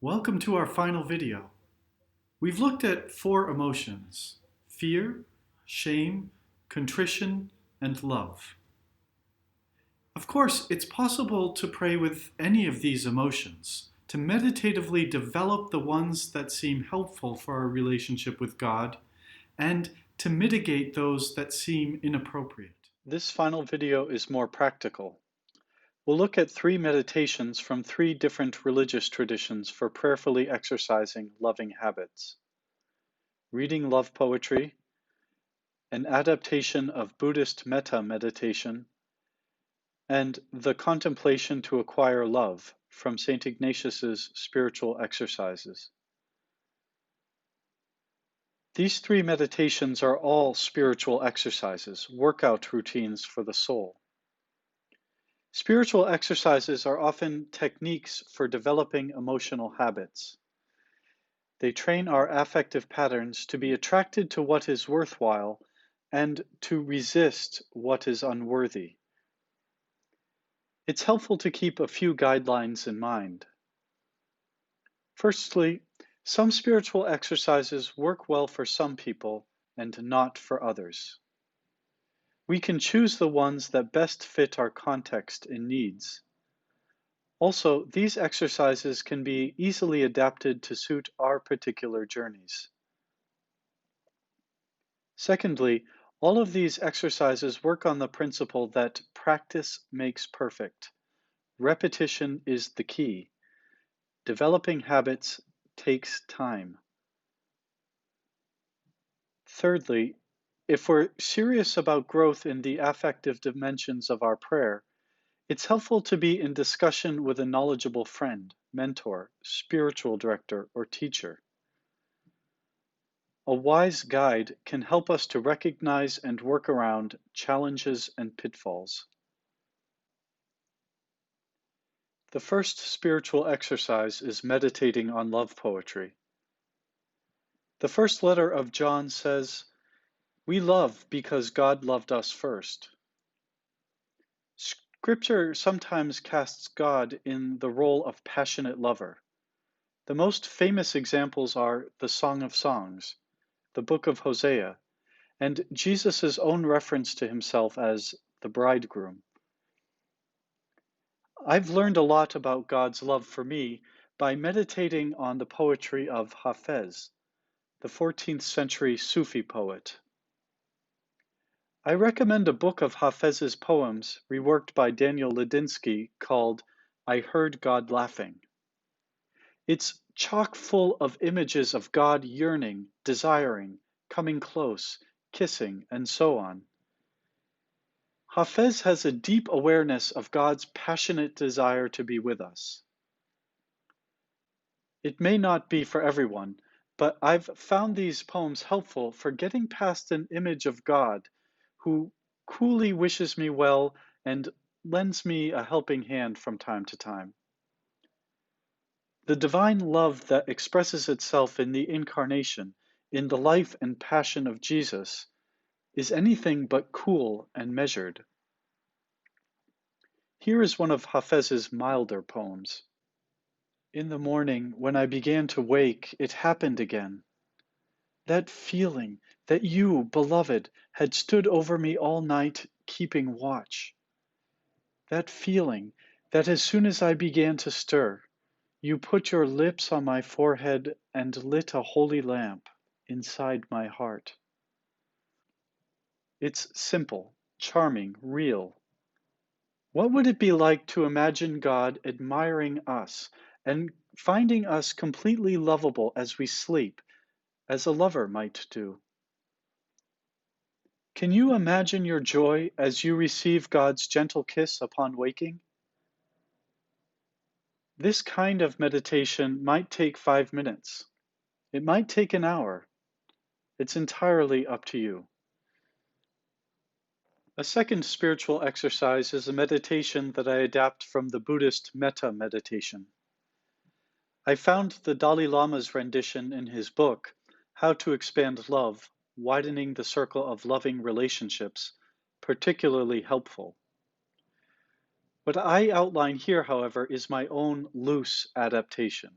Welcome to our final video. We've looked at 4 emotions: fear, shame, contrition, and love. Of course, it's possible to pray with any of these emotions, to meditatively develop the ones that seem helpful for our relationship with God, and to mitigate those that seem inappropriate. This final video is more practical. We'll look at 3 meditations from 3 different religious traditions for prayerfully exercising loving habits: reading love poetry, an adaptation of Buddhist metta meditation, and the contemplation to acquire love from St. Ignatius's spiritual exercises. These 3 meditations are all spiritual exercises, workout routines for the soul. Spiritual exercises are often techniques for developing emotional habits. They train our affective patterns to be attracted to what is worthwhile and to resist what is unworthy. It's helpful to keep a few guidelines in mind. Firstly, some spiritual exercises work well for some people and not for others. We can choose the ones that best fit our context and needs. Also, these exercises can be easily adapted to suit our particular journeys. Secondly, all of these exercises work on the principle that practice makes perfect. Repetition is the key. Developing habits takes time. Thirdly, if we're serious about growth in the affective dimensions of our prayer, it's helpful to be in discussion with a knowledgeable friend, mentor, spiritual director, or teacher. A wise guide can help us to recognize and work around challenges and pitfalls. The first spiritual exercise is meditating on love poetry. The first letter of John says, "We love because God loved us first." Scripture sometimes casts God in the role of passionate lover. The most famous examples are the Song of Songs, the book of Hosea, and Jesus' own reference to himself as the bridegroom. I've learned a lot about God's love for me by meditating on the poetry of Hafez, the 14th century Sufi poet. I recommend a book of Hafez's poems reworked by Daniel Ladinsky called I Heard God Laughing. It's chock full of images of God yearning, desiring, coming close, kissing, and so on. Hafez has a deep awareness of God's passionate desire to be with us. It may not be for everyone, but I've found these poems helpful for getting past an image of God who coolly wishes me well and lends me a helping hand from time to time. The divine love that expresses itself in the incarnation, in the life and passion of Jesus, is anything but cool and measured. Here is one of Hafez's milder poems. In the morning, when I began to wake, it happened again. That feeling that you, beloved, had stood over me all night, keeping watch. That feeling that as soon as I began to stir, you put your lips on my forehead and lit a holy lamp inside my heart. It's simple, charming, real. What would it be like to imagine God admiring us and finding us completely lovable as we sleep, as a lover might do? Can you imagine your joy as you receive God's gentle kiss upon waking? This kind of meditation might take 5 minutes. It might take an hour. It's entirely up to you. A second spiritual exercise is a meditation that I adapt from the Buddhist metta meditation. I found the Dalai Lama's rendition in his book, How to Expand Love, Widening the Circle of Loving Relationships, particularly helpful. What I outline here, however, is my own loose adaptation.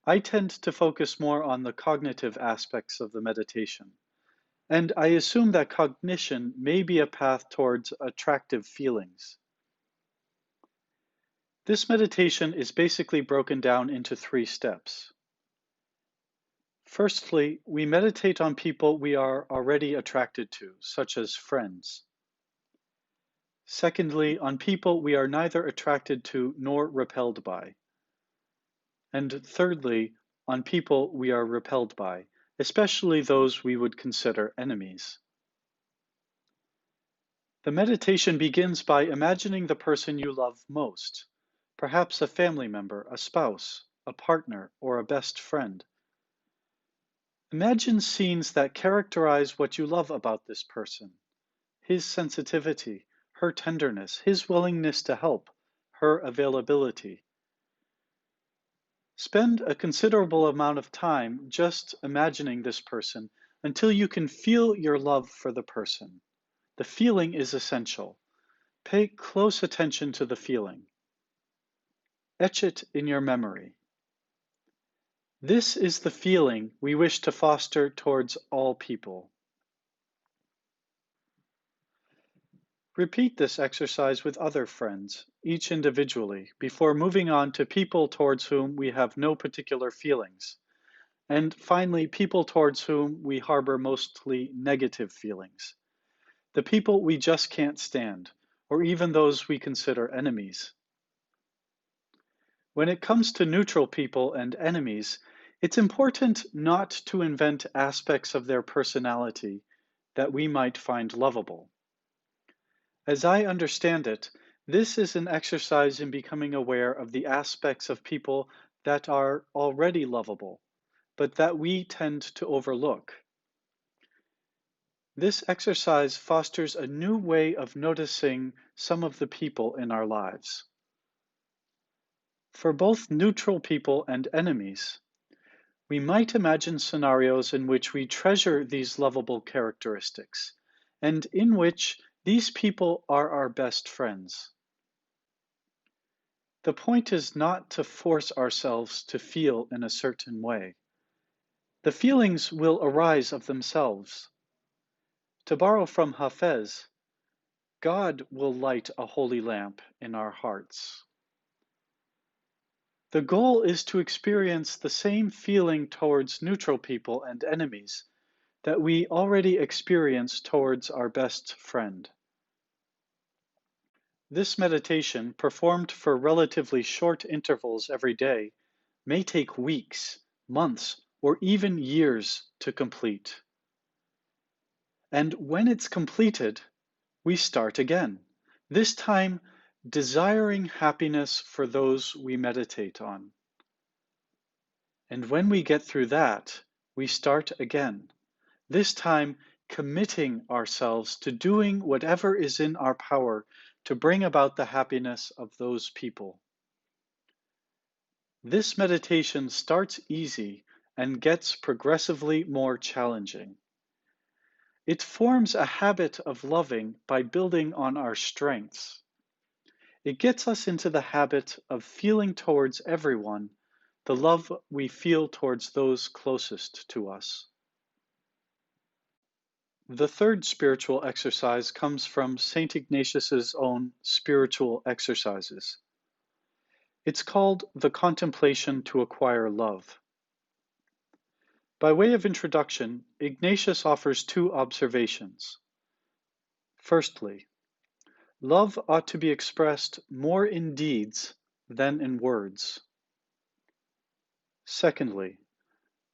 I tend to focus more on the cognitive aspects of the meditation, and I assume that cognition may be a path towards attractive feelings. This meditation is basically broken down into 3 steps. Firstly, we meditate on people we are already attracted to, such as friends. Secondly, on people we are neither attracted to nor repelled by. And thirdly, on people we are repelled by, especially those we would consider enemies. The meditation begins by imagining the person you love most, perhaps a family member, a spouse, a partner, or a best friend. Imagine scenes that characterize what you love about this person: his sensitivity, her tenderness, his willingness to help, her availability. Spend a considerable amount of time just imagining this person until you can feel your love for the person. The feeling is essential. Pay close attention to the feeling. Etch it in your memory. This is the feeling we wish to foster towards all people. Repeat this exercise with other friends, each individually, before moving on to people towards whom we have no particular feelings, and finally, people towards whom we harbor mostly negative feelings, the people we just can't stand, or even those we consider enemies. When it comes to neutral people and enemies, it's important not to invent aspects of their personality that we might find lovable. As I understand it, this is an exercise in becoming aware of the aspects of people that are already lovable, but that we tend to overlook. This exercise fosters a new way of noticing some of the people in our lives. For both neutral people and enemies, we might imagine scenarios in which we treasure these lovable characteristics, and in which these people are our best friends. The point is not to force ourselves to feel in a certain way. The feelings will arise of themselves. To borrow from Hafez, God will light a holy lamp in our hearts. The goal is to experience the same feeling towards neutral people and enemies that we already experience towards our best friend. This meditation, performed for relatively short intervals every day, may take weeks, months, or even years to complete. And when it's completed, we start again, this time desiring happiness for those we meditate on. And when we get through that, we start again, this time committing ourselves to doing whatever is in our power to bring about the happiness of those people. This meditation starts easy and gets progressively more challenging. It forms a habit of loving by building on our strengths. It gets us into the habit of feeling towards everyone the love we feel towards those closest to us. The third spiritual exercise comes from St. Ignatius's own spiritual exercises. It's called the contemplation to acquire love. By way of introduction, Ignatius offers 2 observations. Firstly, love ought to be expressed more in deeds than in words. Secondly,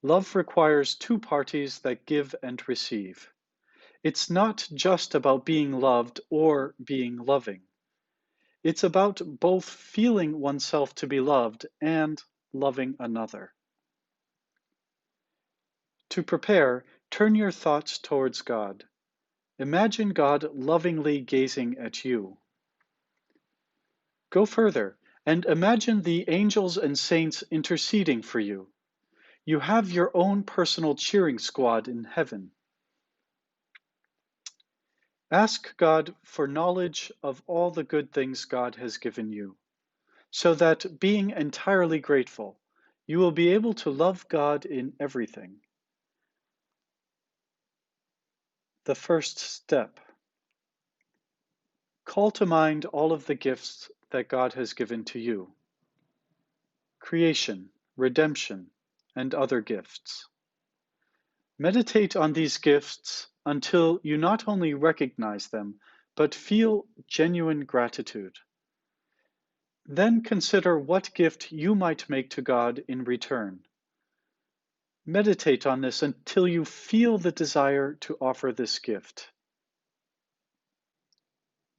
love requires 2 parties that give and receive. It's not just about being loved or being loving. It's about both feeling oneself to be loved and loving another. To prepare, turn your thoughts towards God. Imagine God lovingly gazing at you. Go further and imagine the angels and saints interceding for you. You have your own personal cheering squad in heaven. Ask God for knowledge of all the good things God has given you, so that, being entirely grateful, you will be able to love God in everything. The first step. Call to mind all of the gifts that God has given to you. Creation, redemption, and other gifts. Meditate on these gifts until you not only recognize them, but feel genuine gratitude. Then consider what gift you might make to God in return. Meditate on this until you feel the desire to offer this gift.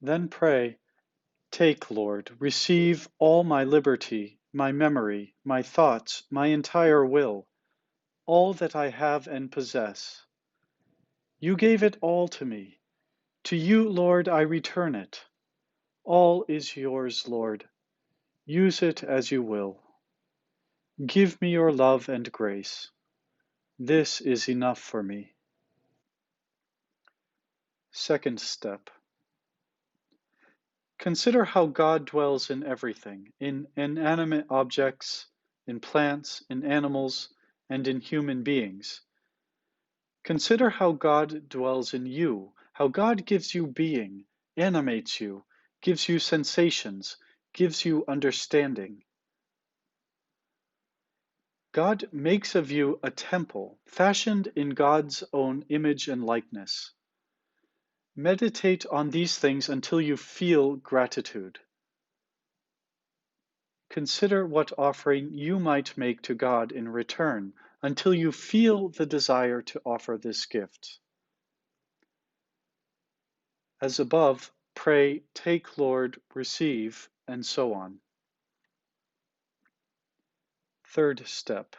Then pray, "Take, Lord, receive all my liberty, my memory, my thoughts, my entire will, all that I have and possess. You gave it all to me. To you, Lord, I return it. All is yours, Lord. Use it as you will. Give me your love and grace. This is enough for me." Second step. Consider how God dwells in everything, in inanimate objects, in plants, in animals, and in human beings. Consider how God dwells in you, how God gives you being, animates you, gives you sensations, gives you understanding. God makes of you a temple, fashioned in God's own image and likeness. Meditate on these things until you feel gratitude. Consider what offering you might make to God in return until you feel the desire to offer this gift. As above, pray, "Take, Lord, receive," and so on. Third step.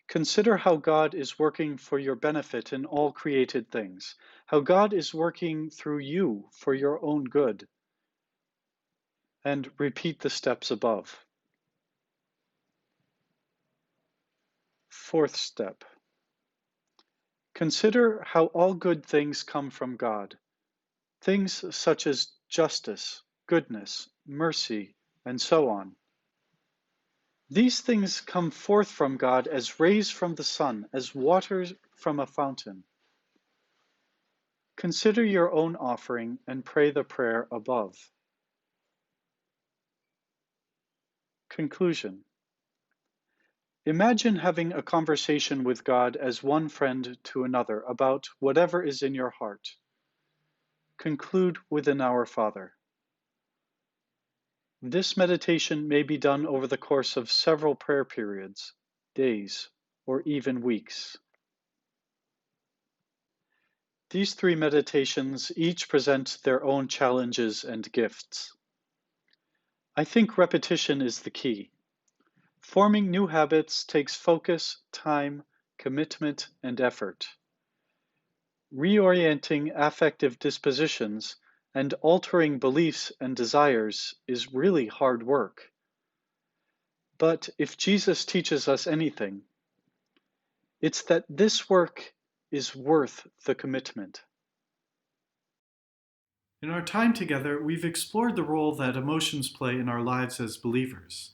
Consider how God is working for your benefit in all created things, how God is working through you for your own good. And repeat the steps above. Fourth step. Consider how all good things come from God. Things such as justice, goodness, mercy, and so on. These things come forth from God as rays from the sun, as water from a fountain. Consider your own offering and pray the prayer above. Conclusion. Imagine having a conversation with God as one friend to another about whatever is in your heart. Conclude with an Our Father. This meditation may be done over the course of several prayer periods, days, or even weeks. These three meditations each present their own challenges and gifts. I think repetition is the key. Forming new habits takes focus, time, commitment, and effort. Reorienting affective dispositions and altering beliefs and desires is really hard work. But if Jesus teaches us anything, it's that this work is worth the commitment. In our time together, we've explored the role that emotions play in our lives as believers.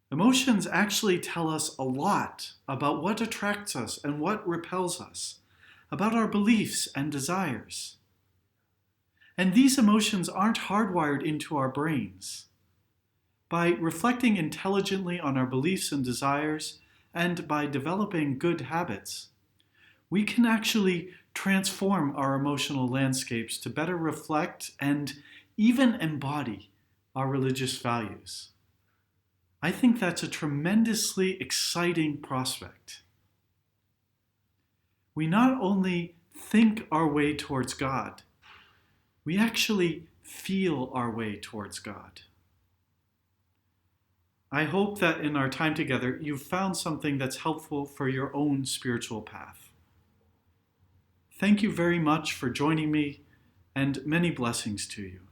Emotions actually tell us a lot about what attracts us and what repels us, about our beliefs and desires. And these emotions aren't hardwired into our brains. By reflecting intelligently on our beliefs and desires, and by developing good habits, we can actually transform our emotional landscapes to better reflect and even embody our religious values. I think that's a tremendously exciting prospect. We not only think our way towards God, we actually feel our way towards God. I hope that in our time together, you've found something that's helpful for your own spiritual path. Thank you very much for joining me, and many blessings to you.